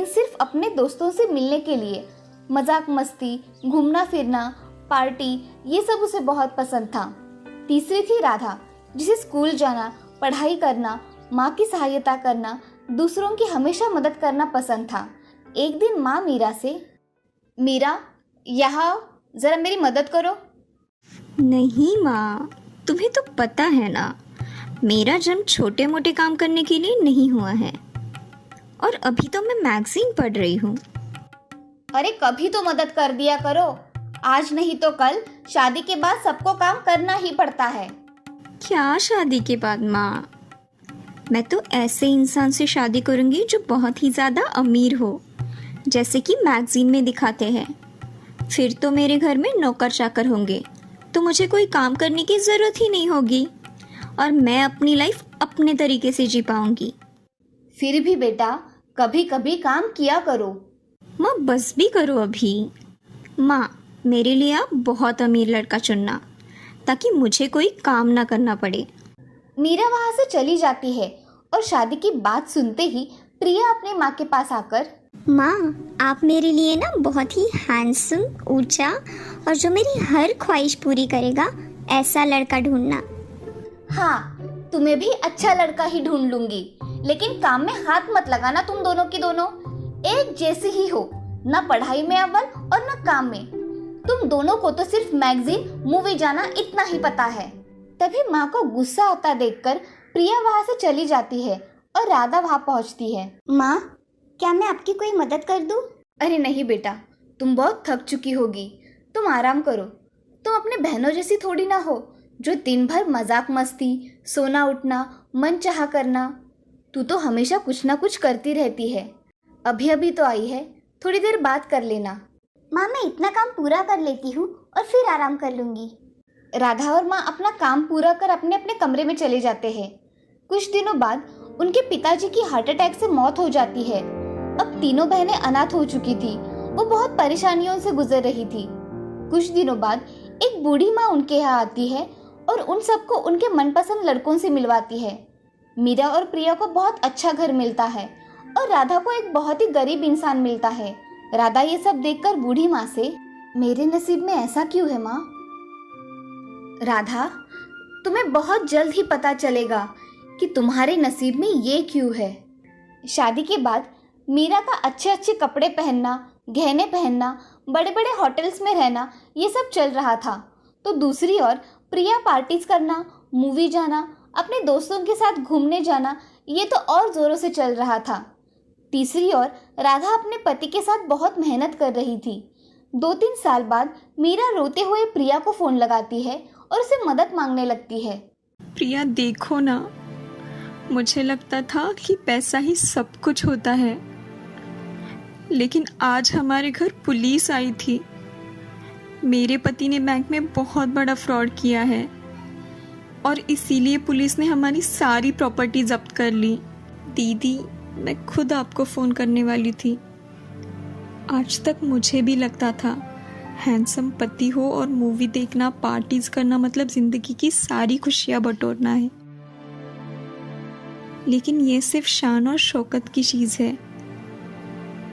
सिर्फ अपने दोस्तों से मिलने के लिए। मजाक मस्ती, घूमना फिरना, पार्टी, ये सब उसे बहुत पसंद था। तीसरी थी राधा, जिसे स्कूल जाना, पढ़ाई करना, माँ की सहायता करना, दूसरों की हमेशा मदद करना पसंद था। एक दिन माँ मीरा से, मीरा यहाँ जरा मेरी मदद करो। नहीं माँ, तुम्हें तो पता है ना, मेरा जन्म छोटे मोटे काम करने के लिए नहीं हुआ है, और अभी तो मैं मैगजीन पढ़ रही हूँ। अरे कभी तो मदद कर दिया करो, आज नहीं तो कल शादी के बाद सबको काम करना ही पड़ता है। क्या शादी के बाद माँ? मैं तो ऐसे इंसान से शादी करूँगी जो बहुत ही ज़्यादा अमीर हो, जैसे कि मैगजीन में दिखाते हैं। फिर तो मेरे घर में नौकर चाकर होंगे, तो मुझे कोई काम करने की ज़रूरत ही नहीं होगी, और मैं अपनी लाइफ अपने तरीके से जी पाऊँगी। फिर भी बेटा, कभी कभी काम किया करो। माँ बस भी करो अभी। माँ, मेरे लिए आप बहुत अमीर लड़का चुनना, ताकि मुझे कोई काम ना करना पड़े। मीरा वहाँ से चली जाती है और शादी की बात सुनते ही प्रिया अपने माँ के पास आकर, माँ, आप मेरे लिए ना बहुत ही हैंडसम, ऊंचा और जो मेरी हर ख्वाहिश पूरी करेगा ऐसा लड़का ढूंढना। हाँ, तुम्हें भी अच्छा लड़का ही ढूंढ लूंगी, लेकिन काम में हाथ मत लगाना। तुम दोनों की दोनों एक जैसी ही हो, ना पढ़ाई में अव्वल और न काम में। तुम दोनों को तो सिर्फ मैगजीन, मूवी जाना इतना ही पता है। तभी माँ को गुस्सा आता देखकर प्रिया वहाँ से चली जाती है और राधा वहाँ पहुँचती है। माँ, क्या मैं आपकी कोई मदद कर दूँ? अरे नहीं बेटा, तुम बहुत थक चुकी होगी, तुम आराम करो। तुम अपने बहनों जैसी थोड़ी ना हो, जो दिन भर मजाक मस्ती, सोना उठना, मन चाह करना। तू तो हमेशा कुछ ना कुछ करती रहती है। अभी अभी तो आई है, थोड़ी देर बात कर लेना। माँ, मैं इतना काम पूरा कर लेती हूँ और फिर आराम कर लूँगी। राधा और माँ अपना काम पूरा कर अपने अपने कमरे में चले जाते हैं। कुछ दिनों बाद उनके पिताजी की हार्ट अटैक से मौत हो जाती है। अब तीनों बहनें अनाथ हो चुकी थी। वो बहुत परेशानियों से गुजर रही थी। कुछ दिनों बाद एक बूढ़ी माँ उनके यहाँ आती है और उन सबको उनके मनपसंद लड़कों से मिलवाती है। मीरा और प्रिया को बहुत अच्छा घर मिलता है और राधा को एक बहुत ही गरीब इंसान मिलता है। राधा ये सब देखकर बूढ़ी माँ से, मेरे नसीब में ऐसा क्यों है माँ? राधा, तुम्हें बहुत जल्द ही पता चलेगा कि तुम्हारे नसीब में ये क्यों है। शादी के बाद मीरा का अच्छे अच्छे कपड़े पहनना, गहने पहनना, बड़े बड़े होटल्स में रहना, ये सब चल रहा था। तो दूसरी ओर प्रिया पार्टीज करना, मूवी जाना, अपने दोस्तों के साथ घूमने जाना, ये तो और जोरों से चल रहा था। तीसरी ओर राधा अपने पति के साथ बहुत मेहनत कर रही थी। 2-3 साल बाद मीरा रोते हुए प्रिया को फोन लगाती है और उसे मदद मांगने लगती है। प्रिया देखो ना, मुझे लगता था कि पैसा ही सब कुछ होता है, लेकिन आज हमारे घर पुलिस आई थी। मेरे पति ने बैंक में बहुत बड़ा फ्रॉड किया है और इसीलिए पुलिस ने हमारी सारी प्रॉपर्टी जब्त कर ली। दीदी, मैं खुद आपको फ़ोन करने वाली थी। आज तक मुझे भी लगता था हैंडसम पति हो और मूवी देखना, पार्टीज करना मतलब ज़िंदगी की सारी खुशियाँ बटोरना है, लेकिन ये सिर्फ शान और शौकत की चीज़ है।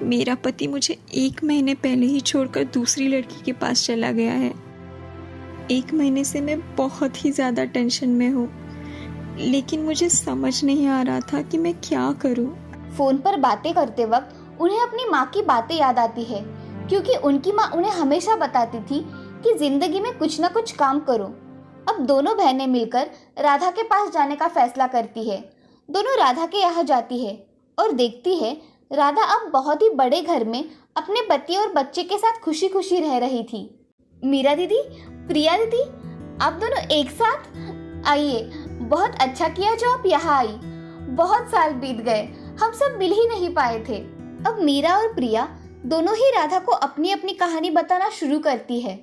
मेरा पति मुझे 1 महीने पहले ही छोड़कर दूसरी लड़की के पास चला गया है। 1 महीने से मैं बहुत ही ज़्यादा टेंशन में हूँ, लेकिन मुझे समझ नहीं आ रहा था कि मैं क्या करूँ। फोन पर बातें करते वक्त उन्हें अपनी माँ की बातें याद आती है, क्योंकि उनकी माँ उन्हें हमेशा बताती थी कि जिंदगी में कुछ ना कुछ काम करो। अब दोनों बहनें मिलकर राधा के पास जाने का फैसला करती है। दोनों राधा के यहाँ जाती है और देखती है राधा अब बहुत ही बड़े घर में अपने पति और बच्चे के साथ खुशी खुशी रह रही थी। मीरा दीदी, प्रिया दीदी, आप दोनों एक साथ आइए। बहुत अच्छा किया जो आप यहाँ आई। बहुत साल बीत गए, हम सब मिल ही नहीं पाए थे। अब मीरा और प्रिया दोनों ही राधा को अपनी अपनी कहानी बताना शुरू करती है।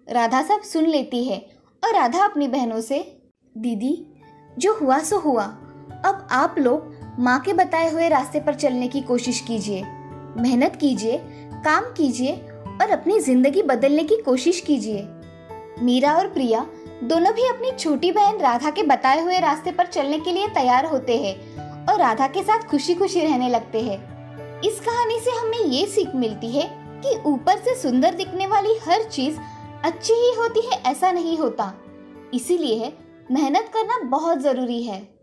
राधा सब सुन लेती है और राधा अपनी बहनों से, दीदी जो हुआ सो हुआ, अब आप लोग माँ के बताए हुए रास्ते पर चलने की कोशिश कीजिए, मेहनत कीजिए, काम कीजिए और अपनी जिंदगी बदलने की कोशिश कीजिए। मीरा और प्रिया दोनों भी अपनी छोटी बहन राधा के बताए हुए रास्ते पर चलने के लिए तैयार होते हैं और राधा के साथ खुशी खुशी रहने लगते हैं। इस कहानी से हमें ये सीख मिलती है कि ऊपर से सुंदर दिखने वाली हर चीज अच्छी ही होती है ऐसा नहीं होता। इसीलिए मेहनत करना बहुत जरूरी है।